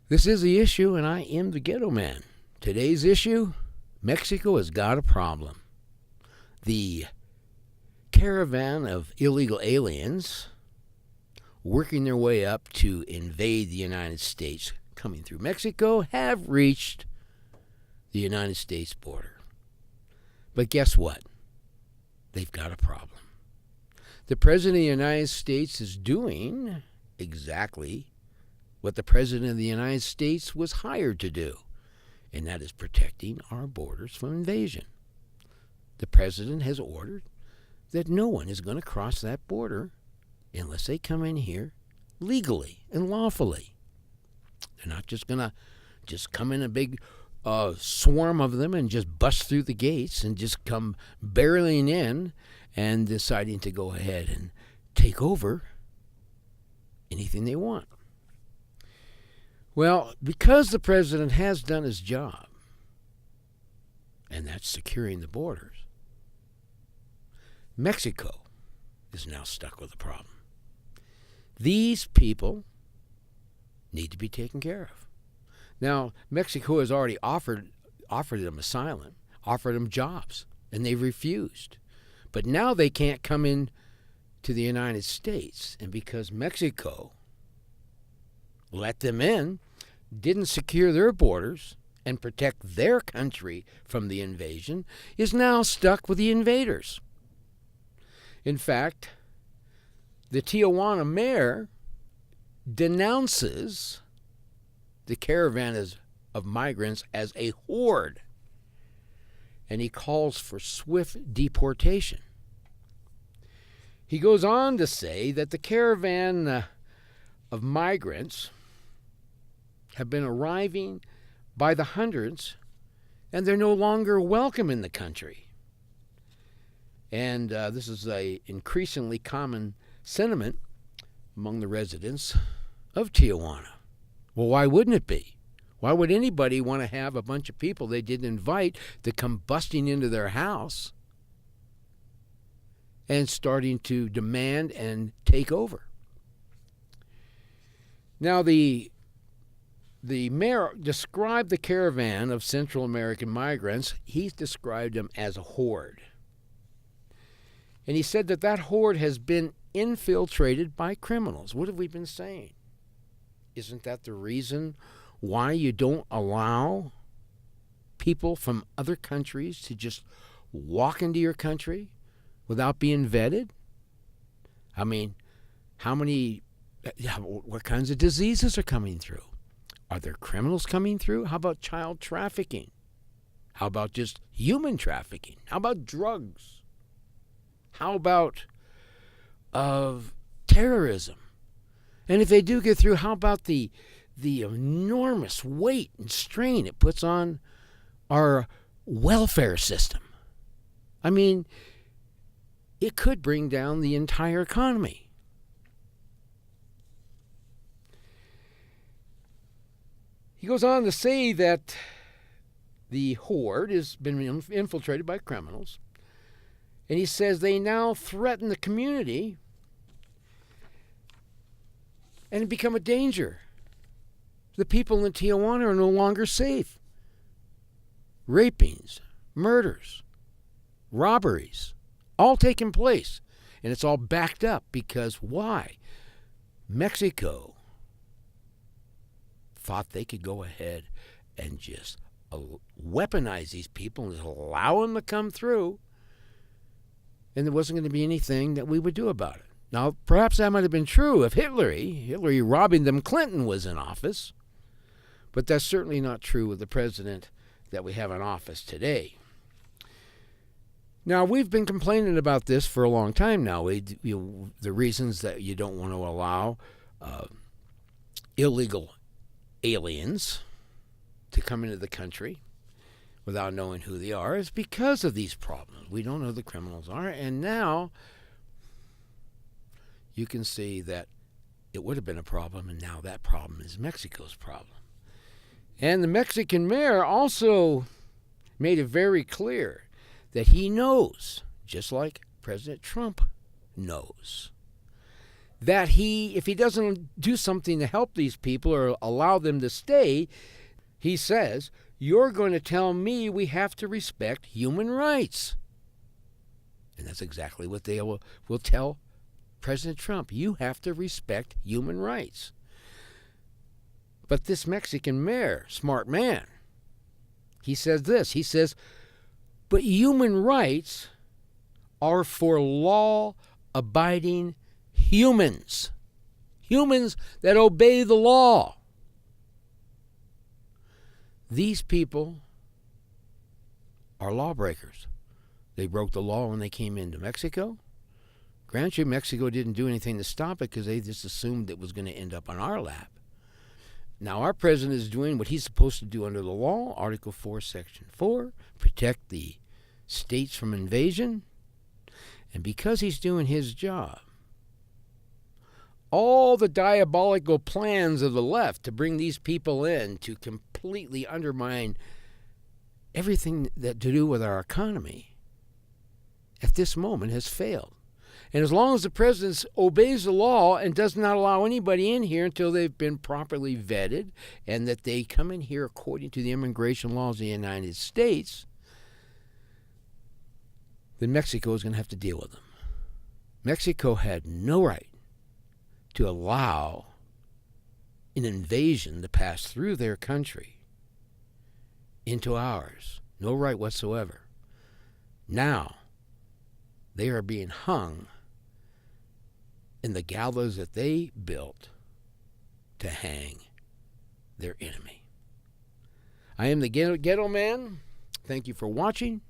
This is the issue, and I am the ghetto man. Today's issue, Mexico has got a problem. The caravan of illegal aliens working their way up to invade the United States coming through Mexico have reached the United States border. But guess what? They've got a problem. The President of the United States is doing exactly what the President of the United States was hired to do, and that is protecting our borders from invasion. The President has ordered that no one is going to cross that border unless they come in here legally and lawfully. They're not just going to just come in a big swarm of them and just bust through the gates and just come barreling in and deciding to go ahead and take over anything they want. Well, because the president has done his job, and that's securing the borders, Mexico is now stuck with a problem. These people need to be taken care of. Now, Mexico has already offered them asylum, offered them jobs, and they refused. But now they can't come in to the United States, and because Mexico let them in, didn't secure their borders and protect their country from the invasion, is now stuck with the invaders. In fact, the Tijuana mayor denounces the caravan of migrants as a horde, and he calls for swift deportation. He goes on to say that the caravan of migrants have been arriving by the hundreds, and they're no longer welcome in the country. And this is an increasingly common sentiment among the residents of Tijuana. Well, why wouldn't it be? Why would anybody want to have a bunch of people they didn't invite to come busting into their house and starting to demand and take over? Now, the mayor described the caravan of Central American migrants. He's described them as a horde. And he said that horde has been infiltrated by criminals. What have we been saying? Isn't that the reason why you don't allow people from other countries to just walk into your country without being vetted? I mean, what kinds of diseases are coming through? Are there criminals coming through? How about child trafficking? How about just human trafficking? How about drugs? How about terrorism? And if they do get through, how about the enormous weight and strain it puts on our welfare system? I mean, it could bring down the entire economy. He goes on to say that the horde has been infiltrated by criminals, and he says they now threaten the community and become a danger. The people in Tijuana are no longer safe. Rapings, murders, robberies, all taking place. And it's all backed up because why? Mexico thought they could go ahead and just weaponize these people and just allow them to come through, and there wasn't going to be anything that we would do about it. Now, perhaps that might have been true if Hillary robbing them Clinton was in office, but that's certainly not true with the president that we have in office today. Now, we've been complaining about this for a long time now. The reasons that you don't want to allow illegal aliens to come into the country without knowing who they are is because of these problems. We don't know who the criminals are, and now you can see that it would have been a problem, and now that problem is Mexico's problem. And the Mexican mayor also made it very clear that he knows, just like President Trump knows, that if he doesn't do something to help these people or allow them to stay, he says, you're going to tell me we have to respect human rights. And that's exactly what they will tell President Trump. You have to respect human rights. But this Mexican mayor, smart man, he says this. He says, but human rights are for law-abiding humans. Humans that obey the law. These people are lawbreakers. They broke the law when they came into Mexico. Grant you, Mexico didn't do anything to stop it because they just assumed it was going to end up on our lap. Now, our president is doing what he's supposed to do under the law, Article 4, Section 4, protect the states from invasion. And because he's doing his job, all the diabolical plans of the left to bring these people in to completely undermine everything that to do with our economy at this moment has failed. And as long as the president obeys the law and does not allow anybody in here until they've been properly vetted and that they come in here according to the immigration laws of the United States, then Mexico is going to have to deal with them. Mexico had no right to allow an invasion to pass through their country into ours. No right whatsoever. Now, they are being hung in the gallows that they built to hang their enemy. I am the Ghetto Man. Thank you for watching.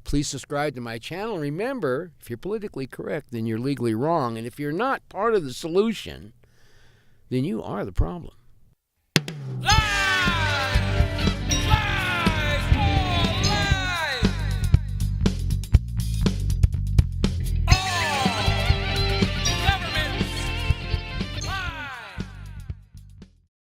Please subscribe to my channel. Remember, if you're politically correct, then you're legally wrong. And if you're not part of the solution, then you are the problem.